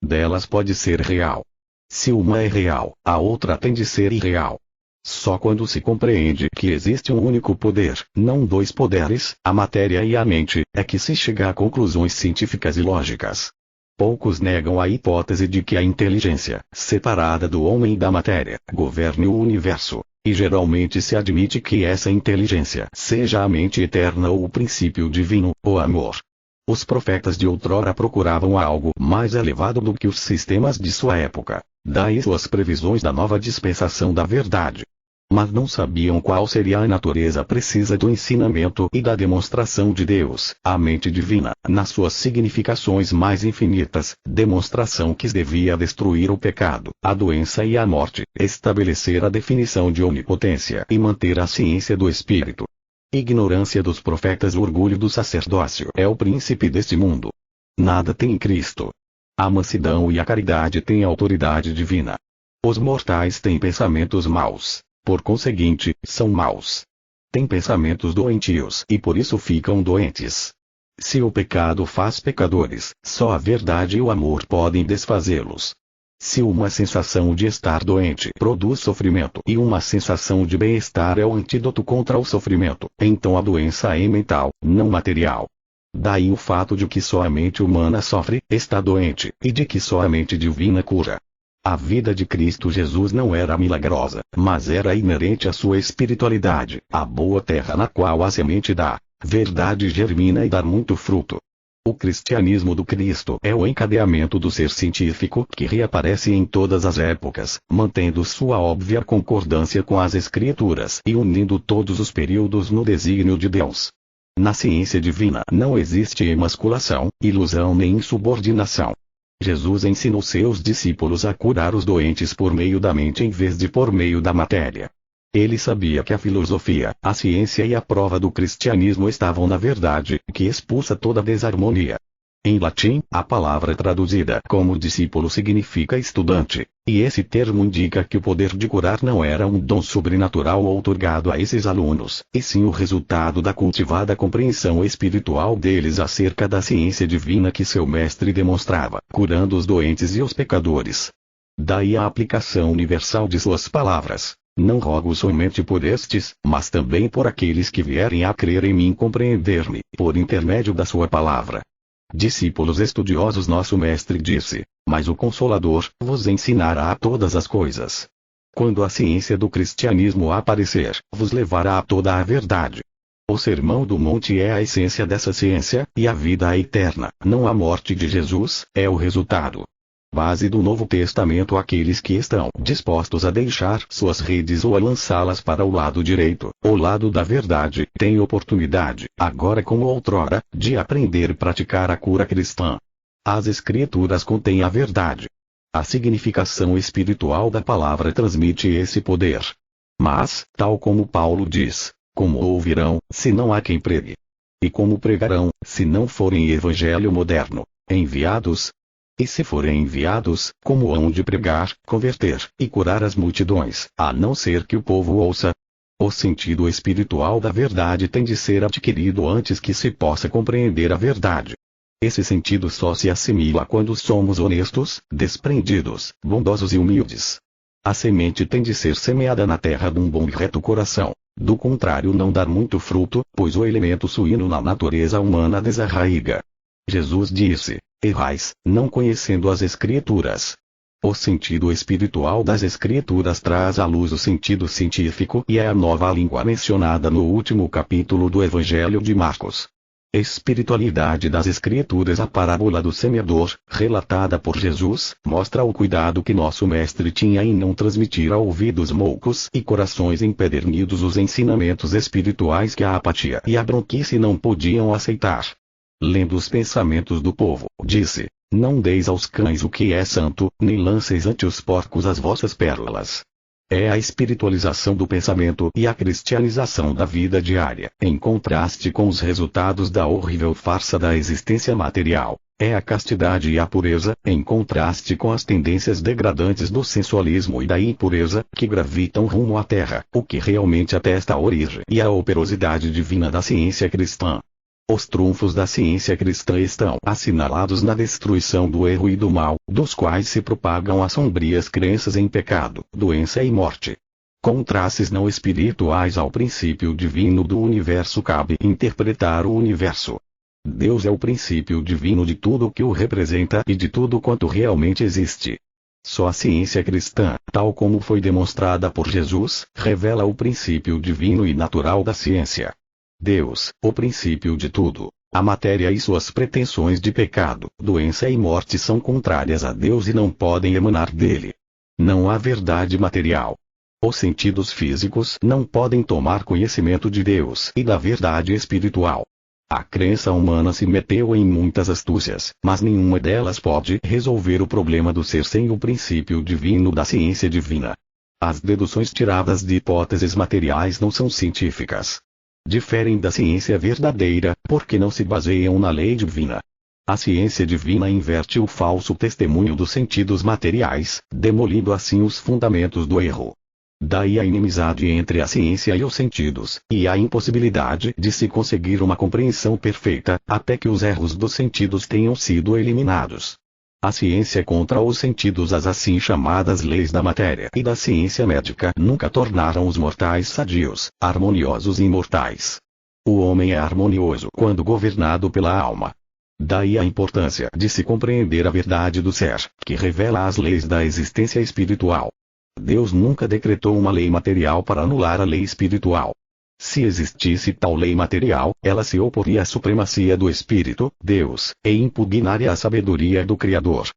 delas pode ser real. Se uma é real, a outra tem de ser irreal. Só quando se compreende que existe um único poder, não dois poderes, a matéria e a mente, é que se chega a conclusões científicas e lógicas. Poucos negam a hipótese de que a inteligência, separada do homem e da matéria, governe o universo, e geralmente se admite que essa inteligência seja a mente eterna ou o princípio divino, o amor. Os profetas de outrora procuravam algo mais elevado do que os sistemas de sua época, daí suas previsões da nova dispensação da verdade. Mas não sabiam qual seria a natureza precisa do ensinamento e da demonstração de Deus, a mente divina, nas suas significações mais infinitas, demonstração que devia destruir o pecado, a doença e a morte, estabelecer a definição de onipotência e manter a ciência do espírito. Ignorância dos profetas. O orgulho do sacerdócio é o príncipe deste mundo. Nada tem em Cristo. A mansidão e a caridade têm autoridade divina. Os mortais têm pensamentos maus. Por conseguinte, são maus. Têm pensamentos doentios e por isso ficam doentes. Se o pecado faz pecadores, só a verdade e o amor podem desfazê-los. Se uma sensação de estar doente produz sofrimento e uma sensação de bem-estar é o antídoto contra o sofrimento, então a doença é mental, não material. Daí o fato de que só a mente humana sofre, está doente, e de que só a mente divina cura. A vida de Cristo Jesus não era milagrosa, mas era inerente à sua espiritualidade, a boa terra na qual a semente da verdade germina e dá muito fruto. O cristianismo do Cristo é o encadeamento do ser científico que reaparece em todas as épocas, mantendo sua óbvia concordância com as Escrituras e unindo todos os períodos no desígnio de Deus. Na ciência divina não existe emasculação, ilusão nem insubordinação. Jesus ensinou seus discípulos a curar os doentes por meio da mente em vez de por meio da matéria. Ele sabia que a filosofia, a ciência e a prova do cristianismo estavam na verdade, que expulsa toda desarmonia. Em latim, a palavra traduzida como discípulo significa estudante, e esse termo indica que o poder de curar não era um dom sobrenatural outorgado a esses alunos, e sim o resultado da cultivada compreensão espiritual deles acerca da ciência divina que seu mestre demonstrava, curando os doentes e os pecadores. Daí a aplicação universal de suas palavras. Não rogo somente por estes, mas também por aqueles que vierem a crer em mim e compreender-me, por intermédio da sua palavra. Discípulos estudiosos. Nosso mestre disse, mas o Consolador vos ensinará todas as coisas. Quando a ciência do cristianismo aparecer, vos levará a toda a verdade. O Sermão do Monte é a essência dessa ciência, e a vida eterna, não a morte de Jesus, é o resultado. Base do Novo Testamento. Aqueles que estão dispostos a deixar suas redes ou a lançá-las para o lado direito, o lado da verdade, têm oportunidade, agora como outrora, de aprender e praticar a cura cristã. As Escrituras contêm a verdade. A significação espiritual da palavra transmite esse poder. Mas, tal como Paulo diz, como ouvirão, se não há quem pregue? E como pregarão, se não forem evangelho moderno, enviados? E se forem enviados, como hão de pregar, converter e curar as multidões, a não ser que o povo ouça? O sentido espiritual da verdade tem de ser adquirido antes que se possa compreender a verdade. Esse sentido só se assimila quando somos honestos, desprendidos, bondosos e humildes. A semente tem de ser semeada na terra de um bom e reto coração, do contrário não dar muito fruto, pois o elemento suíno na natureza humana desarraiga. Jesus disse, errais, não conhecendo as Escrituras. O sentido espiritual das Escrituras traz à luz o sentido científico e é a nova língua mencionada no último capítulo do Evangelho de Marcos. Espiritualidade das Escrituras. A parábola do semeador, relatada por Jesus, mostra o cuidado que nosso mestre tinha em não transmitir a ouvidos moucos e corações empedernidos os ensinamentos espirituais que a apatia e a bronquice não podiam aceitar. Lendo os pensamentos do povo, disse, não deis aos cães o que é santo, nem lanceis ante os porcos as vossas pérolas. É a espiritualização do pensamento e a cristianização da vida diária, em contraste com os resultados da horrível farsa da existência material. É a castidade e a pureza, em contraste com as tendências degradantes do sensualismo e da impureza, que gravitam rumo à terra, o que realmente atesta a origem e a operosidade divina da ciência cristã. Os trunfos da ciência cristã estão assinalados na destruição do erro e do mal, dos quais se propagam as sombrias crenças em pecado, doença e morte. Com traços não espirituais ao princípio divino do universo cabe interpretar o universo. Deus é o princípio divino de tudo o que o representa e de tudo quanto realmente existe. Só a ciência cristã, tal como foi demonstrada por Jesus, revela o princípio divino e natural da ciência. Deus, o princípio de tudo, a matéria e suas pretensões de pecado, doença e morte são contrárias a Deus e não podem emanar dele. Não há verdade material. Os sentidos físicos não podem tomar conhecimento de Deus e da verdade espiritual. A crença humana se meteu em muitas astúcias, mas nenhuma delas pode resolver o problema do ser sem o princípio divino da ciência divina. As deduções tiradas de hipóteses materiais não são científicas. Diferem da ciência verdadeira, porque não se baseiam na lei divina. A ciência divina inverte o falso testemunho dos sentidos materiais, demolindo assim os fundamentos do erro. Daí a inimizade entre a ciência e os sentidos, e a impossibilidade de se conseguir uma compreensão perfeita, até que os erros dos sentidos tenham sido eliminados. A ciência contra os sentidos, as assim chamadas leis da matéria e da ciência médica, nunca tornaram os mortais sadios, harmoniosos e imortais. O homem é harmonioso quando governado pela alma. Daí a importância de se compreender a verdade do ser, que revela as leis da existência espiritual. Deus nunca decretou uma lei material para anular a lei espiritual. Se existisse tal lei material, ela se oporia à supremacia do Espírito, Deus, e impugnaria a sabedoria do Criador.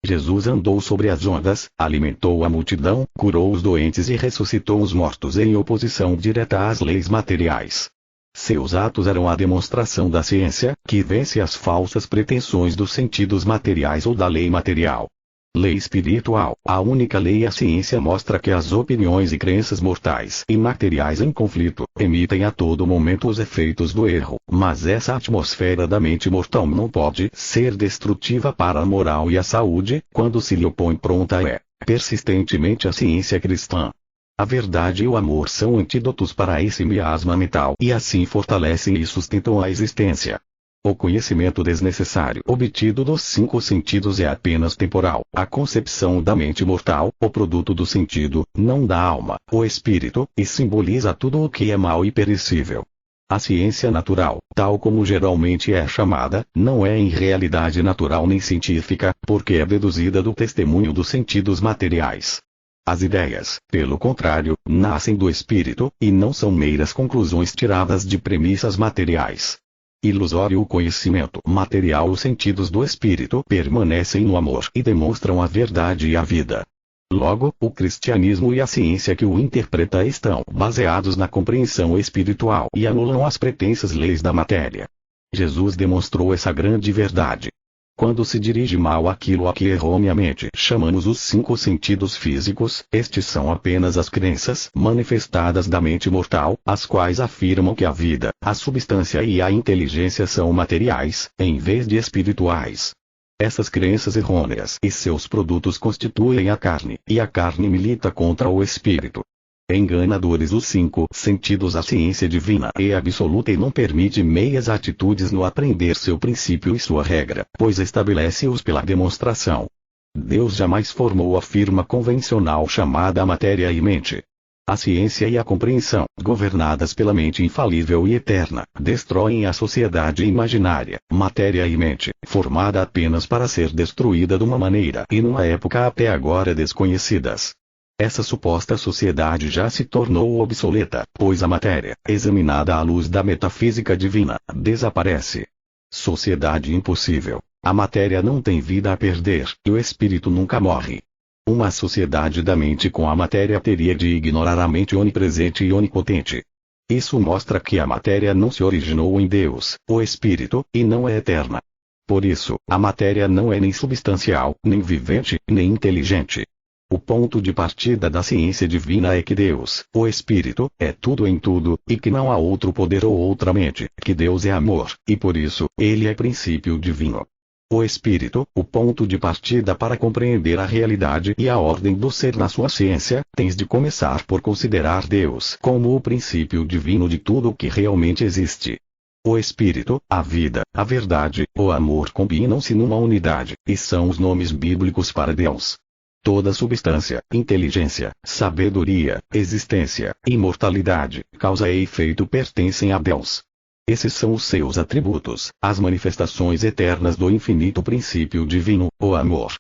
Jesus andou sobre as ondas, alimentou a multidão, curou os doentes e ressuscitou os mortos em oposição direta às leis materiais. Seus atos eram a demonstração da ciência, que vence as falsas pretensões dos sentidos materiais ou da lei material. Lei espiritual, a única lei. A ciência mostra que as opiniões e crenças mortais e materiais em conflito emitem a todo momento os efeitos do erro, mas essa atmosfera da mente mortal não pode ser destrutiva para a moral e a saúde, quando se lhe opõe pronta persistentemente a ciência cristã. A verdade e o amor são antídotos para esse miasma mental e assim fortalecem e sustentam a existência. O conhecimento desnecessário obtido dos 5 sentidos é apenas temporal. A concepção da mente mortal, o produto do sentido, não da alma, o espírito, e simboliza tudo o que é mau e perecível. A ciência natural, tal como geralmente é chamada, não é em realidade natural nem científica, porque é deduzida do testemunho dos sentidos materiais. As ideias, pelo contrário, nascem do espírito, e não são meiras conclusões tiradas de premissas materiais. Ilusório o conhecimento material. Os sentidos do espírito permanecem no amor e demonstram a verdade e a vida. Logo, o cristianismo e a ciência que o interpreta estão baseados na compreensão espiritual e anulam as pretensas leis da matéria. Jesus demonstrou essa grande verdade. Quando se dirige mal àquilo a que erroneamente chamamos os 5 sentidos físicos, estes são apenas as crenças manifestadas da mente mortal, as quais afirmam que a vida, a substância e a inteligência são materiais, em vez de espirituais. Essas crenças errôneas e seus produtos constituem a carne, e a carne milita contra o espírito. Enganadores os 5 sentidos. A ciência divina é absoluta e não permite meias atitudes no aprender seu princípio e sua regra, pois estabelece-os pela demonstração. Deus jamais formou a firma convencional chamada matéria e mente. A ciência e a compreensão, governadas pela mente infalível e eterna, destroem a sociedade imaginária, matéria e mente, formada apenas para ser destruída de uma maneira e numa época até agora desconhecidas. Essa suposta sociedade já se tornou obsoleta, pois a matéria, examinada à luz da metafísica divina, desaparece. Sociedade impossível. A matéria não tem vida a perder, e o espírito nunca morre. Uma sociedade da mente com a matéria teria de ignorar a mente onipresente e onipotente. Isso mostra que a matéria não se originou em Deus, o espírito, e não é eterna. Por isso, a matéria não é nem substancial, nem vivente, nem inteligente. O ponto de partida da ciência divina é que Deus, o Espírito, é tudo em tudo, e que não há outro poder ou outra mente, que Deus é amor, e por isso, ele é princípio divino. O Espírito, o ponto de partida para compreender a realidade e a ordem do ser na sua ciência, tens de começar por considerar Deus como o princípio divino de tudo o que realmente existe. O espírito, a vida, a verdade, o amor combinam-se numa unidade, e são os nomes bíblicos para Deus. Toda substância, inteligência, sabedoria, existência, imortalidade, causa e efeito pertencem a Deus. Esses são os seus atributos, as manifestações eternas do infinito princípio divino, o amor.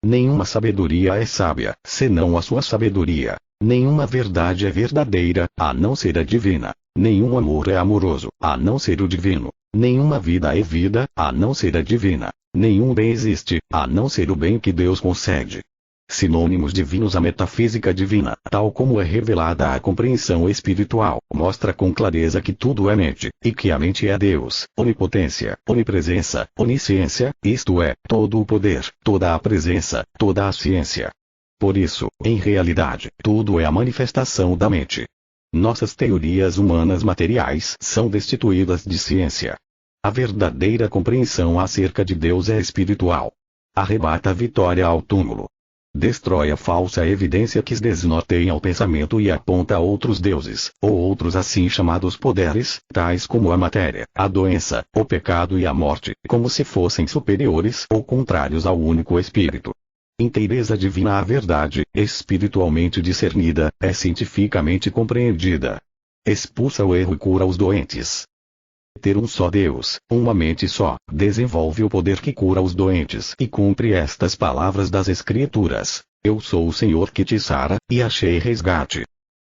Nenhuma sabedoria é sábia, senão a sua sabedoria. Nenhuma verdade é verdadeira, a não ser a divina. Nenhum amor é amoroso, a não ser o divino. Nenhuma vida é vida, a não ser a divina. Nenhum bem existe, a não ser o bem que Deus concede. Sinônimos divinos. A metafísica divina, tal como é revelada à compreensão espiritual, mostra com clareza que tudo é mente, e que a mente é Deus, onipotência, onipresença, onisciência, isto é, todo o poder, toda a presença, toda a ciência. Por isso, em realidade, tudo é a manifestação da mente. Nossas teorias humanas materiais são destituídas de ciência. A verdadeira compreensão acerca de Deus é espiritual. Arrebata a vitória ao túmulo. Destrói a falsa evidência que desnorteia o pensamento e aponta a outros deuses, ou outros assim chamados poderes, tais como a matéria, a doença, o pecado e a morte, como se fossem superiores ou contrários ao único espírito. Inteireza divina. A verdade, espiritualmente discernida, é cientificamente compreendida. Expulsa o erro e cura os doentes. Ter um só Deus, uma mente só, desenvolve o poder que cura os doentes e cumpre estas palavras das Escrituras: Eu sou o Senhor que te sara, e achei resgate.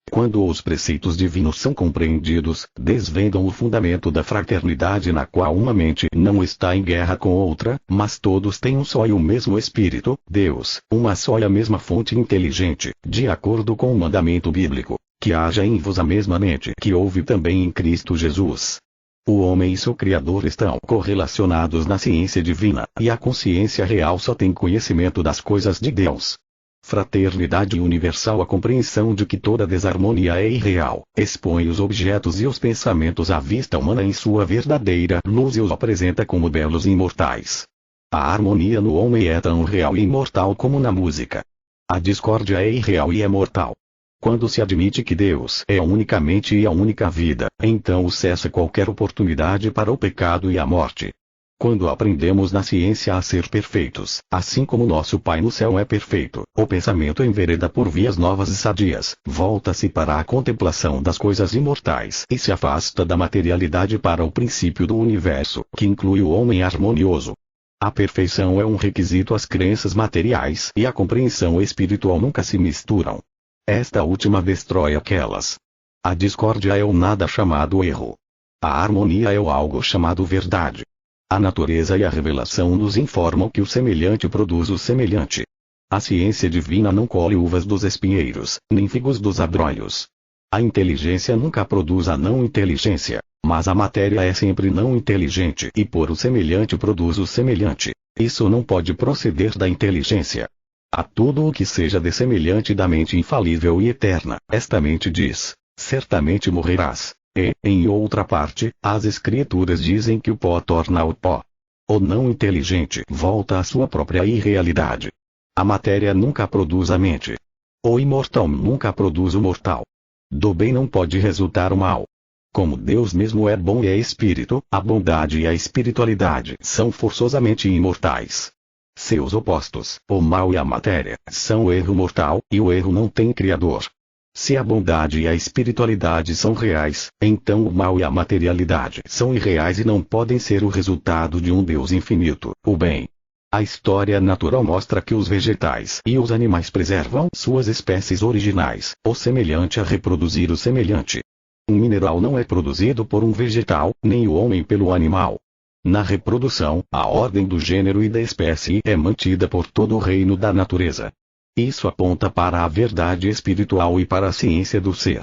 Quando os preceitos divinos são compreendidos, desvendam o fundamento da fraternidade na qual uma mente não está em guerra com outra, mas todos têm um só e o mesmo Espírito, Deus, uma só e a mesma fonte inteligente, de acordo com o mandamento bíblico, que haja em vos a mesma mente que houve também em Cristo Jesus. O homem e seu Criador estão correlacionados na ciência divina, e a consciência real só tem conhecimento das coisas de Deus. Fraternidade universal. A compreensão de que toda desarmonia é irreal, expõe os objetos e os pensamentos à vista humana em sua verdadeira luz e os apresenta como belos e imortais. A harmonia no homem é tão real e imortal como na música. A discórdia é irreal e é mortal. Quando se admite que Deus é a única mente e a única vida, então cessa qualquer oportunidade para o pecado e a morte. Quando aprendemos na ciência a ser perfeitos, assim como nosso Pai no céu é perfeito, o pensamento envereda por vias novas e sadias, volta-se para a contemplação das coisas imortais e se afasta da materialidade para o princípio do universo, que inclui o homem harmonioso. A perfeição é um requisito. As crenças materiais e a compreensão espiritual nunca se misturam. Esta última destrói aquelas. A discórdia é o nada chamado erro. A harmonia é o algo chamado verdade. A natureza e a revelação nos informam que o semelhante produz o semelhante. A ciência divina não colhe uvas dos espinheiros, nem figos dos abrolhos. A inteligência nunca produz a não inteligência, mas a matéria é sempre não inteligente e por o semelhante produz o semelhante. Isso não pode proceder da inteligência. A tudo o que seja dessemelhante da mente infalível e eterna, esta mente diz: certamente morrerás. E, em outra parte, as Escrituras dizem que o pó torna ao pó. O não inteligente volta à sua própria irrealidade. A matéria nunca produz a mente. O imortal nunca produz o mortal. Do bem não pode resultar o mal. Como Deus mesmo é bom e é espírito, a bondade e a espiritualidade são forçosamente imortais. Seus opostos, o mal e a matéria, são o erro mortal, e o erro não tem criador. Se a bondade e a espiritualidade são reais, então o mal e a materialidade são irreais e não podem ser o resultado de um Deus infinito, o bem. A história natural mostra que os vegetais e os animais preservam suas espécies originais, o semelhante a reproduzir o semelhante. Um mineral não é produzido por um vegetal, nem o homem pelo animal. Na reprodução, a ordem do gênero e da espécie é mantida por todo o reino da natureza. Isso aponta para a verdade espiritual e para a ciência do ser.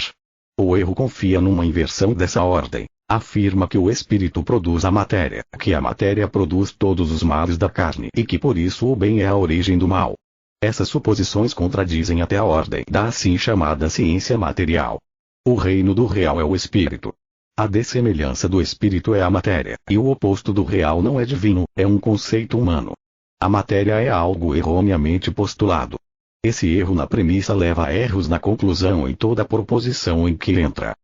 O erro confia numa inversão dessa ordem. Afirma que o espírito produz a matéria, que a matéria produz todos os males da carne e que por isso o bem é a origem do mal. Essas suposições contradizem até a ordem da assim chamada ciência material. O reino do real é o espírito. A dessemelhança do espírito é a matéria, e o oposto do real não é divino, é um conceito humano. A matéria é algo erroneamente postulado. Esse erro na premissa leva a erros na conclusão em toda proposição em que entra.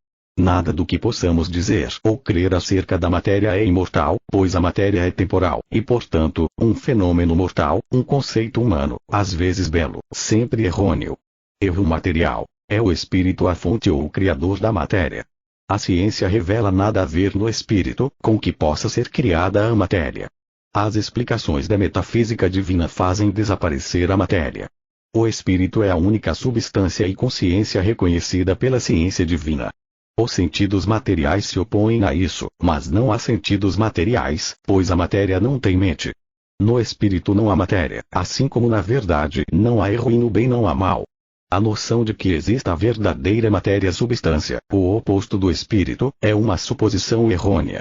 Nada do que possamos dizer ou crer acerca da matéria é imortal, pois a matéria é temporal, e portanto, um fenômeno mortal, um conceito humano, às vezes belo, sempre errôneo. Erro material. É o espírito a fonte ou o criador da matéria. A ciência revela nada a ver no espírito, com que possa ser criada a matéria. As explicações da metafísica divina fazem desaparecer a matéria. O espírito é a única substância e consciência reconhecida pela ciência divina. Os sentidos materiais se opõem a isso, mas não há sentidos materiais, pois a matéria não tem mente. No espírito não há matéria, assim como na verdade não há erro e no bem não há mal. A noção de que exista a verdadeira matéria-substância, o oposto do espírito, é uma suposição errônea.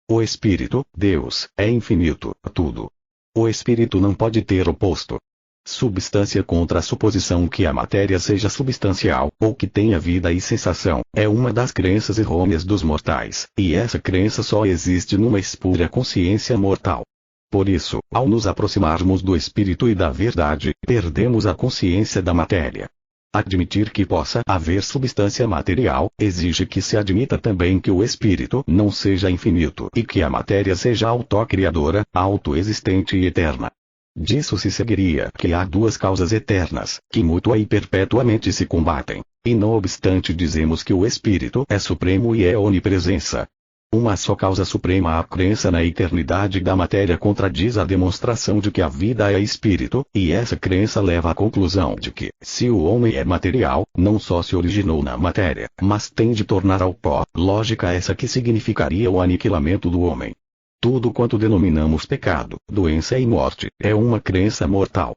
O espírito, Deus, é infinito, tudo. O espírito não pode ter oposto. Substância contra a suposição que a matéria seja substancial, ou que tenha vida e sensação, é uma das crenças errôneas dos mortais, e essa crença só existe numa espúria consciência mortal. Por isso, ao nos aproximarmos do espírito e da verdade, perdemos a consciência da matéria. Admitir que possa haver substância material, exige que se admita também que o espírito não seja infinito e que a matéria seja autocriadora, autoexistente e eterna. Disso se seguiria que há duas causas eternas, que mútua e perpetuamente se combatem, e não obstante dizemos que o espírito é supremo e é onipresença. Uma só causa suprema, a crença na eternidade da matéria, contradiz a demonstração de que a vida é espírito, e essa crença leva à conclusão de que, se o homem é material, não só se originou na matéria, mas tem de tornar ao pó, lógica essa que significaria o aniquilamento do homem. Tudo quanto denominamos pecado, doença e morte, é uma crença mortal.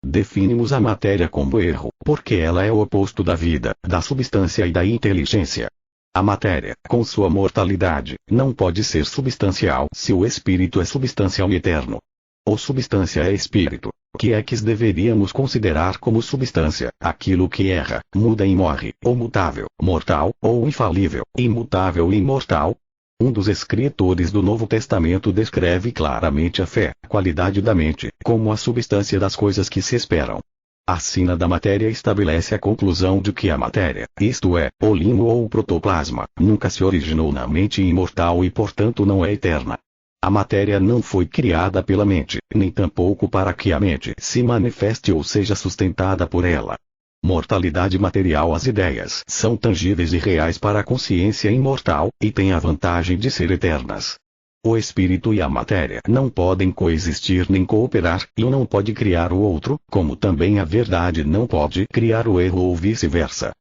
Definimos a matéria como erro, porque ela é o oposto da vida, da substância e da inteligência. A matéria, com sua mortalidade, não pode ser substancial se o espírito é substancial e eterno. Ou substância é espírito, que é que deveríamos considerar como substância, aquilo que erra, muda e morre, ou mutável, mortal, ou infalível, imutável e imortal. Um dos escritores do Novo Testamento descreve claramente a fé, qualidade da mente, como a substância das coisas que se esperam. A sina da matéria estabelece a conclusão de que a matéria, isto é, o limo ou o protoplasma, nunca se originou na mente imortal e portanto não é eterna. A matéria não foi criada pela mente, nem tampouco para que a mente se manifeste ou seja sustentada por ela. Mortalidade material. As ideias são tangíveis e reais para a consciência imortal, e têm a vantagem de ser eternas. O espírito e a matéria não podem coexistir nem cooperar, e um não pode criar o outro, como também a verdade não pode criar o erro ou vice-versa.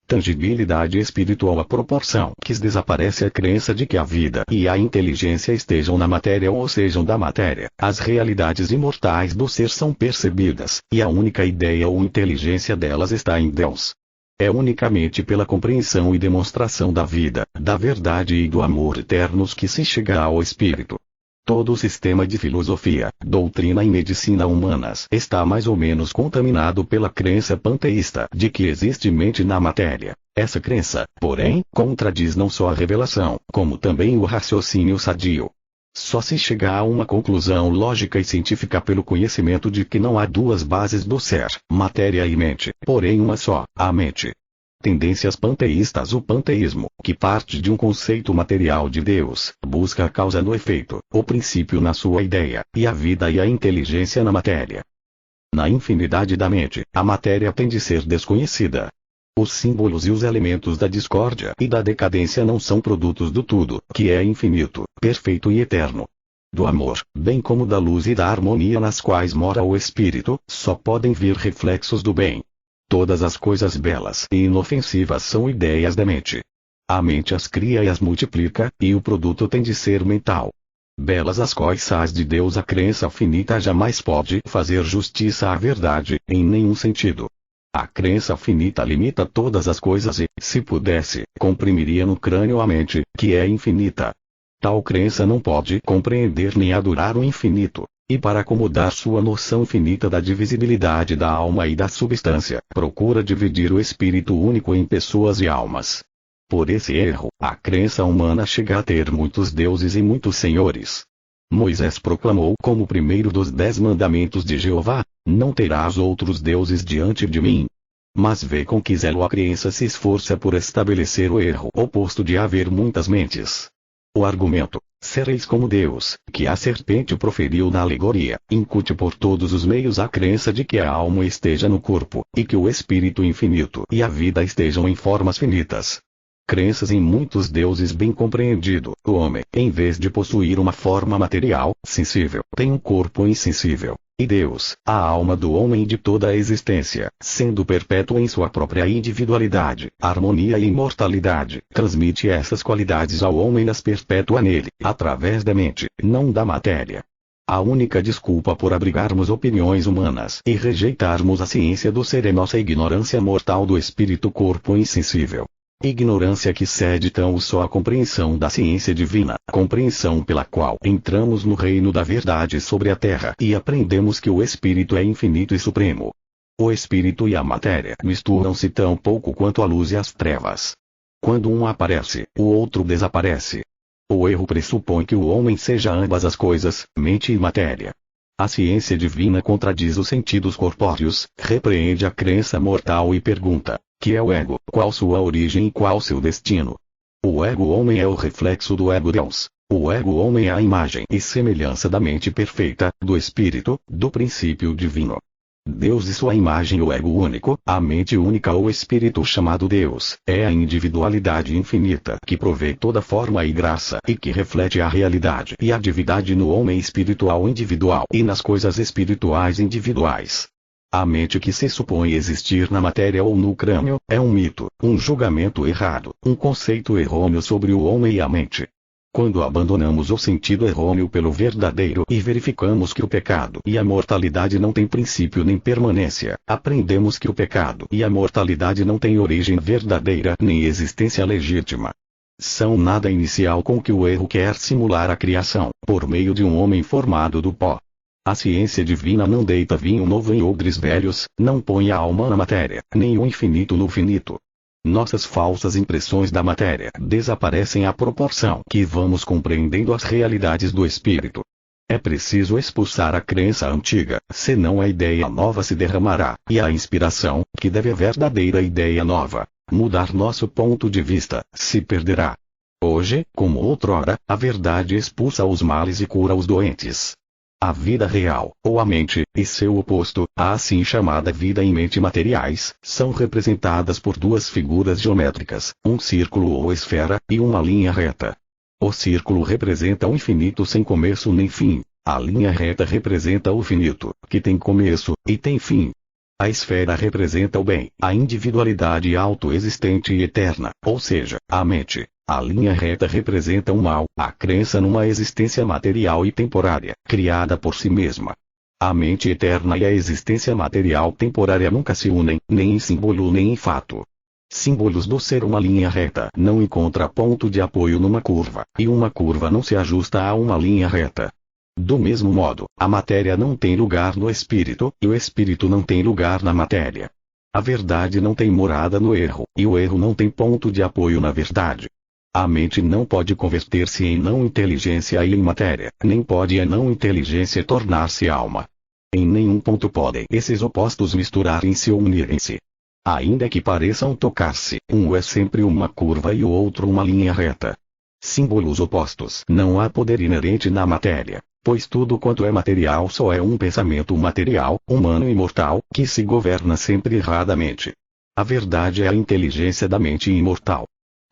Tangibilidade espiritual. A proporção que desaparece a crença de que a vida e a inteligência estejam na matéria ou sejam da matéria, as realidades imortais do ser são percebidas, e a única ideia ou inteligência delas está em Deus. É unicamente pela compreensão e demonstração da vida, da verdade e do amor eternos que se chega ao espírito. Todo o sistema de filosofia, doutrina e medicina humanas está mais ou menos contaminado pela crença panteísta de que existe mente na matéria. Essa crença, porém, contradiz não só a revelação, como também o raciocínio sadio. Só se chega a uma conclusão lógica e científica pelo conhecimento de que não há duas bases do ser, matéria e mente, porém uma só, a mente. Tendências panteístas. O panteísmo, que parte de um conceito material de Deus, busca a causa no efeito, o princípio na sua ideia, e a vida e a inteligência na matéria. Na infinidade da mente, a matéria tem de ser desconhecida. Os símbolos e os elementos da discórdia e da decadência não são produtos do tudo, que é infinito, perfeito e eterno. Do amor, bem como da luz e da harmonia nas quais mora o espírito, só podem vir reflexos do bem. Todas as coisas belas e inofensivas são ideias da mente. A mente as cria e as multiplica, e o produto tem de ser mental. Belas as coisas de Deus. A crença finita jamais pode fazer justiça à verdade, em nenhum sentido. A crença finita limita todas as coisas e, se pudesse, comprimiria no crânio a mente, que é infinita. Tal crença não pode compreender nem adorar o infinito. E para acomodar sua noção finita da divisibilidade da alma e da substância, procura dividir o espírito único em pessoas e almas. Por esse erro, a crença humana chega a ter muitos deuses e muitos senhores. Moisés proclamou como primeiro dos 10 mandamentos de Jeová: não terás outros deuses diante de mim. Mas vê com que zelo a crença se esforça por estabelecer o erro oposto de haver muitas mentes. O argumento, sereis como Deus, que a serpente proferiu na alegoria, incute por todos os meios a crença de que a alma esteja no corpo, e que o espírito infinito e a vida estejam em formas finitas. Crenças em muitos deuses bem compreendido, o homem, em vez de possuir uma forma material, sensível, tem um corpo insensível. E Deus, a alma do homem de toda a existência, sendo perpétuo em sua própria individualidade, harmonia e imortalidade, transmite essas qualidades ao homem e as perpetua nele, através da mente, não da matéria. A única desculpa por abrigarmos opiniões humanas e rejeitarmos a ciência do ser é nossa ignorância mortal do espírito-corpo insensível. Ignorância que cede tão só à compreensão da ciência divina, compreensão pela qual entramos no reino da verdade sobre a terra e aprendemos que o espírito é infinito e supremo. O espírito e a matéria misturam-se tão pouco quanto a luz e as trevas. Quando um aparece, o outro desaparece. O erro pressupõe que o homem seja ambas as coisas, mente e matéria. A ciência divina contradiz os sentidos corpóreos, repreende a crença mortal e pergunta: que é o ego, qual sua origem e qual seu destino? O ego homem é o reflexo do ego Deus. O ego homem é a imagem e semelhança da mente perfeita, do espírito, do princípio divino. Deus e sua imagem, o ego único, a mente única ou espírito chamado Deus, é a individualidade infinita que provê toda forma e graça e que reflete a realidade e a divindade no homem espiritual individual e nas coisas espirituais individuais. A mente que se supõe existir na matéria ou no crânio, é um mito, um julgamento errado, um conceito errôneo sobre o homem e a mente. Quando abandonamos o sentido errôneo pelo verdadeiro e verificamos que o pecado e a mortalidade não têm princípio nem permanência, aprendemos que o pecado e a mortalidade não têm origem verdadeira nem existência legítima. São nada inicial com que o erro quer simular a criação, por meio de um homem formado do pó. A ciência divina não deita vinho novo em odres velhos, não põe a alma na matéria, nem o infinito no finito. Nossas falsas impressões da matéria desaparecem à proporção que vamos compreendendo as realidades do espírito. É preciso expulsar a crença antiga, senão a ideia nova se derramará, e a inspiração, que deve a verdadeira ideia nova, mudar nosso ponto de vista, se perderá. Hoje, como outrora, a verdade expulsa os males e cura os doentes. A vida real, ou a mente, e seu oposto, a assim chamada vida e mente materiais, são representadas por duas figuras geométricas, um círculo ou esfera, e uma linha reta. O círculo representa o infinito sem começo nem fim. A linha reta representa o finito, que tem começo, e tem fim. A esfera representa o bem, a individualidade autoexistente e eterna, ou seja, a mente. A linha reta representa o mal, a crença numa existência material e temporária, criada por si mesma. A mente eterna e a existência material temporária nunca se unem, nem em símbolo nem em fato. Símbolos do ser. Uma linha reta não encontra ponto de apoio numa curva, e uma curva não se ajusta a uma linha reta. Do mesmo modo, a matéria não tem lugar no espírito, e o espírito não tem lugar na matéria. A verdade não tem morada no erro, e o erro não tem ponto de apoio na verdade. A mente não pode converter-se em não inteligência e em matéria, nem pode a não inteligência tornar-se alma. Em nenhum ponto podem esses opostos misturar-se ou unirem-se. Ainda que pareçam tocar-se, um é sempre uma curva e o outro uma linha reta. Símbolos opostos. Não há poder inerente na matéria, pois tudo quanto é material só é um pensamento material, humano e mortal, que se governa sempre erradamente. A verdade é a inteligência da mente imortal.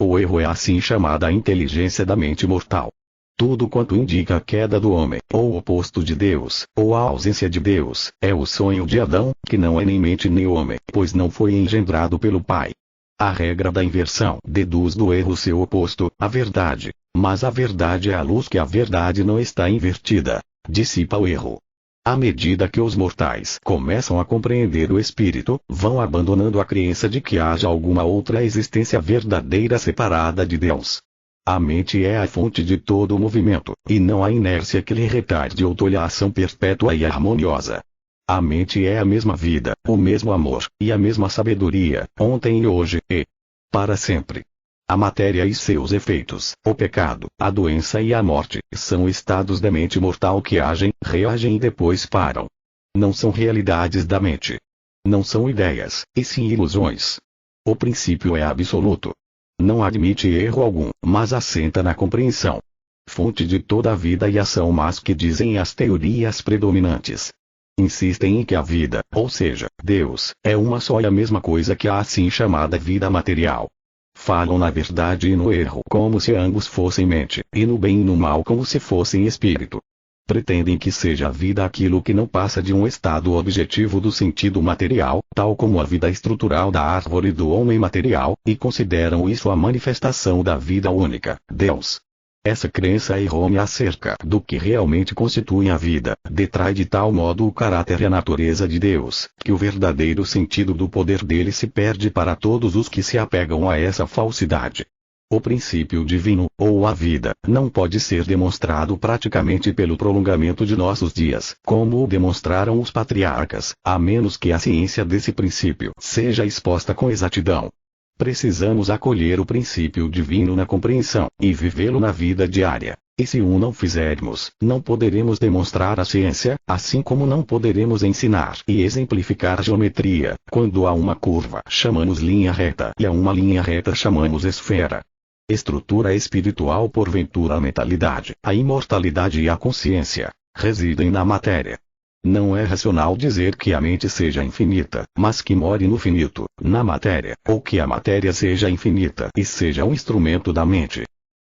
O erro é a assim chamada inteligência da mente mortal. Tudo quanto indica a queda do homem, ou o oposto de Deus, ou a ausência de Deus, é o sonho de Adão, que não é nem mente nem homem, pois não foi engendrado pelo Pai. A regra da inversão deduz do erro seu oposto, a verdade, mas a verdade é a luz que a verdade não está invertida, dissipa o erro. À medida que os mortais começam a compreender o espírito, vão abandonando a crença de que haja alguma outra existência verdadeira separada de Deus. A mente é a fonte de todo o movimento, e não a inércia que lhe retarde ou tolha a ação perpétua e harmoniosa. A mente é a mesma vida, o mesmo amor, e a mesma sabedoria, ontem e hoje, e para sempre. A matéria e seus efeitos, o pecado, a doença e a morte, são estados da mente mortal que agem, reagem e depois param. Não são realidades da mente. Não são ideias, e sim ilusões. O princípio é absoluto. Não admite erro algum, mas assenta na compreensão. Fonte de toda a vida e ação, mas que dizem as teorias predominantes. Insistem em que a vida, ou seja, Deus, é uma só e a mesma coisa que a assim chamada vida material. Falam na verdade e no erro como se ambos fossem mente, e no bem e no mal como se fossem espírito. Pretendem que seja a vida aquilo que não passa de um estado objetivo do sentido material, tal como a vida estrutural da árvore do homem material, e consideram isso a manifestação da vida única, Deus. Essa crença errônea acerca do que realmente constitui a vida, detrai de tal modo o caráter e a natureza de Deus, que o verdadeiro sentido do poder dele se perde para todos os que se apegam a essa falsidade. O princípio divino, ou a vida, não pode ser demonstrado praticamente pelo prolongamento de nossos dias, como o demonstraram os patriarcas, a menos que a ciência desse princípio seja exposta com exatidão. Precisamos acolher o princípio divino na compreensão, e vivê-lo na vida diária. E se o não fizermos, não poderemos demonstrar a ciência, assim como não poderemos ensinar e exemplificar a geometria. Quando há uma curva, chamamos linha reta, e a uma linha reta chamamos esfera. Estrutura espiritual, porventura a mentalidade, a imortalidade e a consciência, residem na matéria. Não é racional dizer que a mente seja infinita, mas que more no finito, na matéria, ou que a matéria seja infinita e seja um instrumento da mente.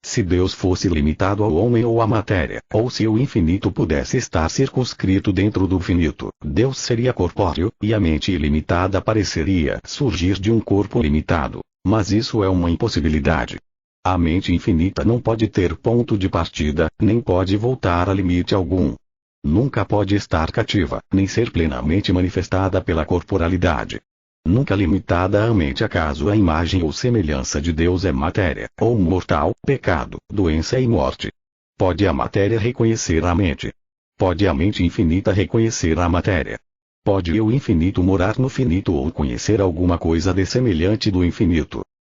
Se Deus fosse limitado ao homem ou à matéria, ou se o infinito pudesse estar circunscrito dentro do finito, Deus seria corpóreo, e a mente ilimitada pareceria surgir de um corpo limitado. Mas isso é uma impossibilidade. A mente infinita não pode ter ponto de partida, nem pode voltar a limite algum. Nunca pode estar cativa, nem ser plenamente manifestada pela corporalidade. Nunca limitada à mente, acaso a imagem ou semelhança de Deus é matéria, ou mortal, pecado, doença e morte. Pode a matéria reconhecer a mente? Pode a mente infinita reconhecer a matéria? Pode o infinito morar no finito ou conhecer alguma coisa dessemelhante do infinito?